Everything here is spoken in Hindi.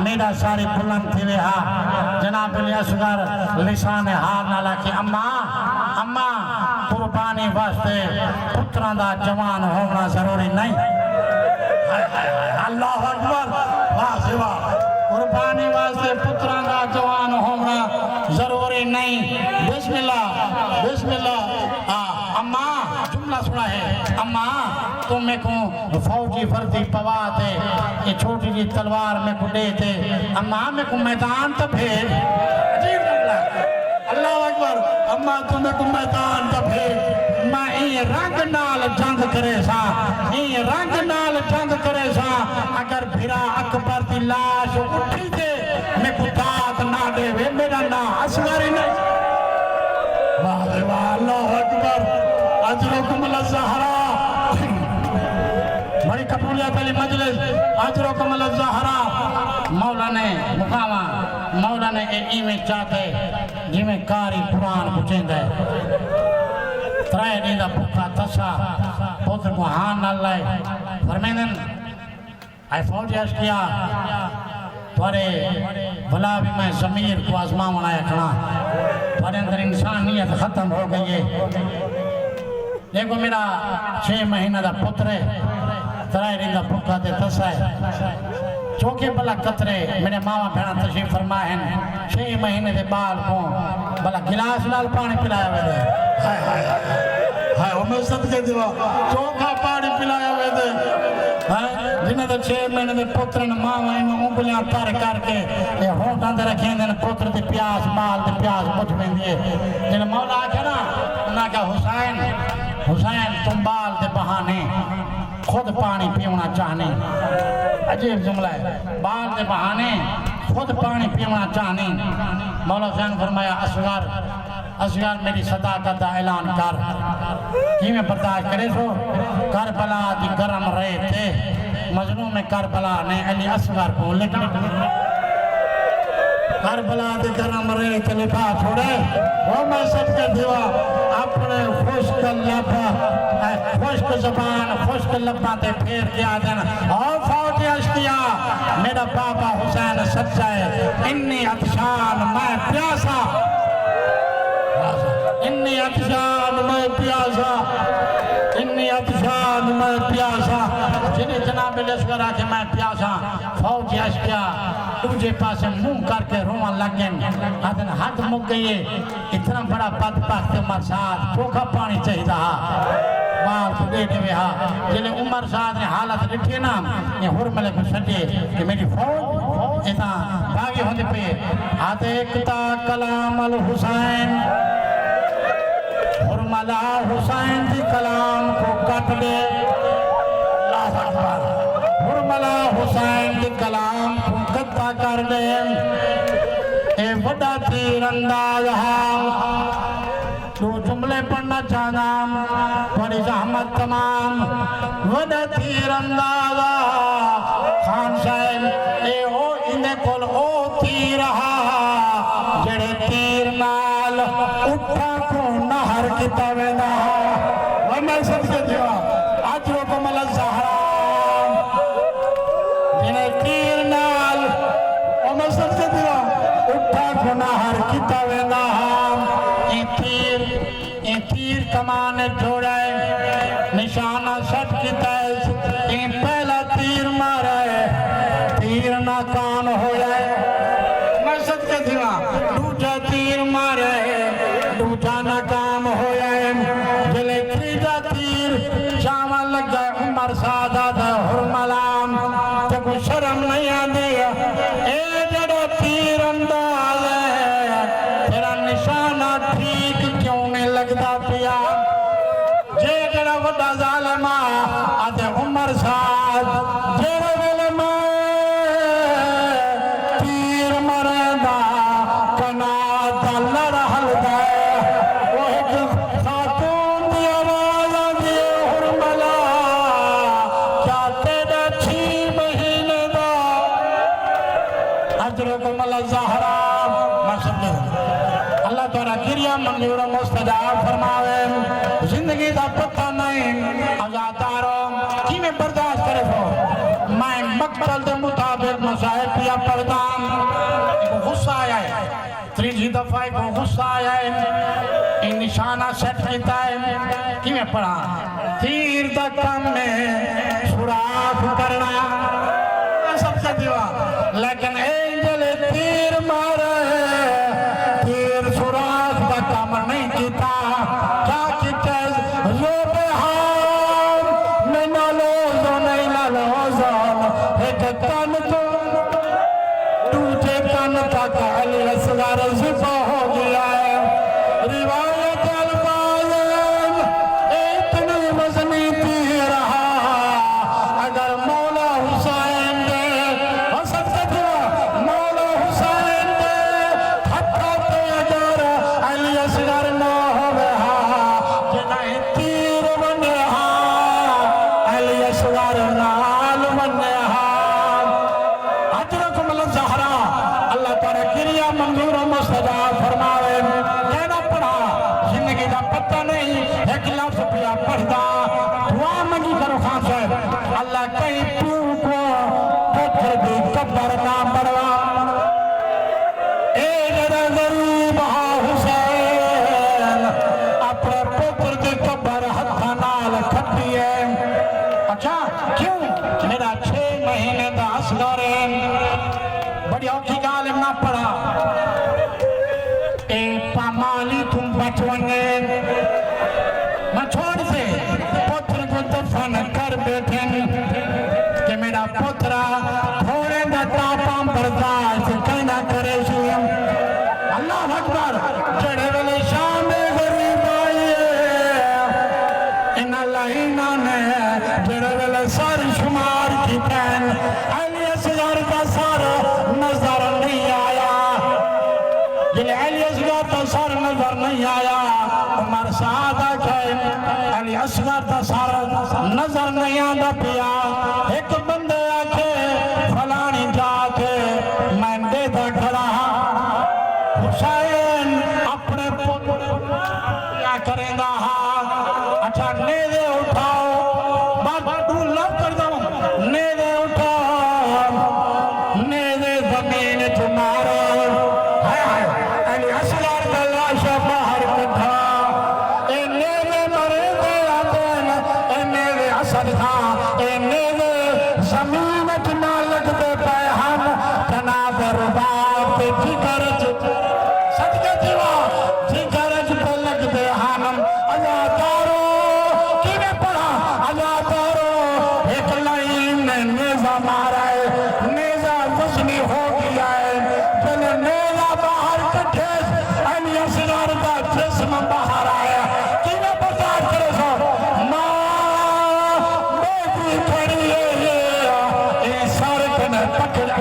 मेरा सारी बुलंद थी वे हा जनाब असगर लिसान हार नाला की अम्मा अम्मा कुर्बानी वास्ते पुत्रां दा जवान होना जरूरी नहीं। अल्लाह अकबर वाह से वाह। कुर्बानी वास्ते पुत्रां दा जवान होना जरूरी नहीं। बिस्मिल्लाह बिस्मिल्लाह। अम्मा जुमला सुना है। अम्मा तुम में को फौजी वर्दी पवा थे ये छोटी सी तलवार में को दे थे अम्मा में को मैदान तो भेज। अजीब जुमला। अल्लाह अकबर। अम्मा तुम्हें को मैदान तो भेज मैं ये रंग नाल जंग करे सा ये रंग नाल जंग करे सा अगर फिरा अकबर की लाश उठी थे मैं को दात ना दे वे मेरा ना असगर नहीं। वाह वाह अल्लाह अकबर। अजरुकुम ज़हरा बड़ी कबूलियत वाली मजलिस। अजरुकुम ज़हरा मौला ने मुकामा मौला ने इवें चाहते जिमें कारी कुरान पुछेंदा त्राए दी दा भूखा तसा पुत्र को हां न लाए फरमाइंदन आई फौज किया थोड़े भला भी मैं ज़मीर को आजमावण आया खड़ा थोड़े अंदर इंसानियत खत्म हो गई है। देखो मेरा 6 महीना का पुत्र है त्राए दी दा भूखा ते तसा है चौके भला कतरे मेरे मामा भेणा तशरीफ फरमाए हैं 6 महीने के बाल को भला गिलास नाल पानी पिलाया वे हाय हाय हाय उम्र सदके दिवा चौका पानी पिलाया वे दे जिन्हें तो 6 महीने के पुत्र ने मामा इन उंगलियां तर करके ये होंठां ते रखे ने पुत्र दी प्यास बाल दी प्यास बुझ वेंदी है। जिन्हें मौला आखे ना उन्हें कहा हुसैन हुसैन तुम बाल के बहाने खुद पानी पीना चाहने। अजीब जुमला है बाल के बहाने खुद पानी पीना चाहने। मौला हुसैन फरमाया असगर असगर मेरी सदाकत का ऐलान कर कि मैं बर्दाश्त करे सो करबला दी गरम रहे थे मजनू में करबला ने अली असगर को लिख करबला दी गरम रहे थे लिफा छोड़े वो मैं सबके दिवा अपने खुश्क लब खुश्क जबान खुश्क लब्बा ते फेर दिया देना और फौजी अश्किया मेरा बाबा हुसैन सच्चा है इन्नी अतशान मैं प्यासा इन्नी अतशान मैं प्यासा इन्नी अतशान मैं प्यासा। जिन्हें जनाब लश्कर आके मैं प्यासा फौजी अश्किया दूजे पासे मुंह करके रोवन लगे आदन हद मुक गई इतना बड़ा बदबख्त उमर साहब चोखा पानी चाहिए बाल को देने में हा जिले उमर साहब ने हालत लिखी ना ये हुरमले को सजे कि मेरी फौज इतना भागी होने पे आते एकता कलाम अल हुसैन हुरमला हुसैन की कलाम को कट दे। अल्लाह अकबर। हुरमला हुसैन की कलाम को कत्ता कर दे ए बड़ा तीरंदाज तू जुमले पढ़ना चाहना बड़ी जहमत तमाम बड़ा तीरंदाज खान साहब ए ओ इन्हें कोल ओ तीर जेड़े तीर नाल उठा को नहर किता वेंदा वो मैं सबके दिवा अजरुकुम ज़हरा जिन्हें तीर नाल वो मैं सबके दिवा उठा को नहर किता वेंदा ये तीर कमान जोड़े निशाना सट किता ये पहला तीर मारे तीर नाकाम हो जाए मैं सबके दिवा दूजा तीर मारे दूजा नाकाम हो जाए जले तीजा तीर चावल लग गए उमर सादा दा हुरमलाम तो कोई शर्म नहीं आती ए जड़ो तीर अंदाज तेरा निशाना ठीक क्यों नहीं लगता पिया जे जड़ा वड्डा जालिमा आते उमर साद जेड़े वेले मैं तीर मरदा कना दल रहल दे वो एक खातून दी आवाज आंदी हुरमला क्या तेरा 6 महीने दा अजरुकुम ज़हरा अल्लाह तोरा क्रिया मंजूर मुस्तजाब फरमावे जिंदगी का पता नहीं आजादारो कि मैं बर्दाश्त करे सो मैं मकसद के मुताबिक मसाइब पया पढ़दा एक गुस्सा आया है तीसरी दफा एक गुस्सा आया है इन निशाना सेट किया है कि मैं पढ़ा तीर दा काम में सुराख करना सबसे दीवा लेकिन एंजल तीर मारे तीर सुराख दा काम नहीं किया क्या किया जो बेहार में ना लो जो नहीं ना लो एक कान तो दूसरे कान तक अली असगर ज़िबा हो गया है रिवायत अल्फाज इतनी वज़नी तीर रहा अगर मौला हुसैन दे हसन से दिया मौला हुसैन दे हत्था ते अगर अली असगर ना होवे हा जिन्हें तीर बने हा अली असगर नाल बने हा अजरकुम ज़हरा अल्लाह ताला क्रिया मंजूर मुस्तजा फरमावे कहना पड़ा जिंदगी का पता नहीं एक लफ्ज पिया पढ़दा दुआ मंगी करो खान साहब अल्लाह कहीं तू को पुत्र दी कब्र ना बढ़वा ए जरा गरीब हा हुसैन अपने पुत्र दी कब्र हत्था नाल खट्टी है अच्छा क्यों मेरा 6 महीने का असगर बड़ी औखी गाल ना पड़ा ए पामाली तुम बचवने मैं छोड़ से पुत्र को दफन कर बैठे कि मेरा पुत्र थोड़े का तापा बर्दाश्त कहना करे अल्लाह अकबर चढ़े वाले शाम गरीब आई इन लाइना ने जड़े वाले सर शुमार की पैन अली असगर का सर नजर नहीं आया जिन्हें अली असगर का सर नजर नहीं आया उमर साहब आखे अली असगर का सर नजर नहीं आंदा पिया एक बंदे आखे फलानी जाके मैं दे दा खड़ा हुसैन अपने पुत्र क्या करेगा अच्छा नेदे उठाओ बाबू लव कर दो नेदे उठाओ नेदे जमीन तुम्हारा हाय हाय अली असगर का लाश बाहर कथा ए नेदे मरे दे आदन ए नेदे असद था ए नेदे जमीन ना लगते पे हम तना बर्बाद पे जिगर सदके जीवा जिगर पे लगते हम अजादारो किने पढ़ा अजादारो एक लाइन ने नेजा मारा है नेजा वजनी हो गया है जब नेजा बाहर कटे अली असगर का जिस्म बाहर आया किने बर्दाश्त करे सो मां बेटी खड़ी है ये सर कने पकड़ा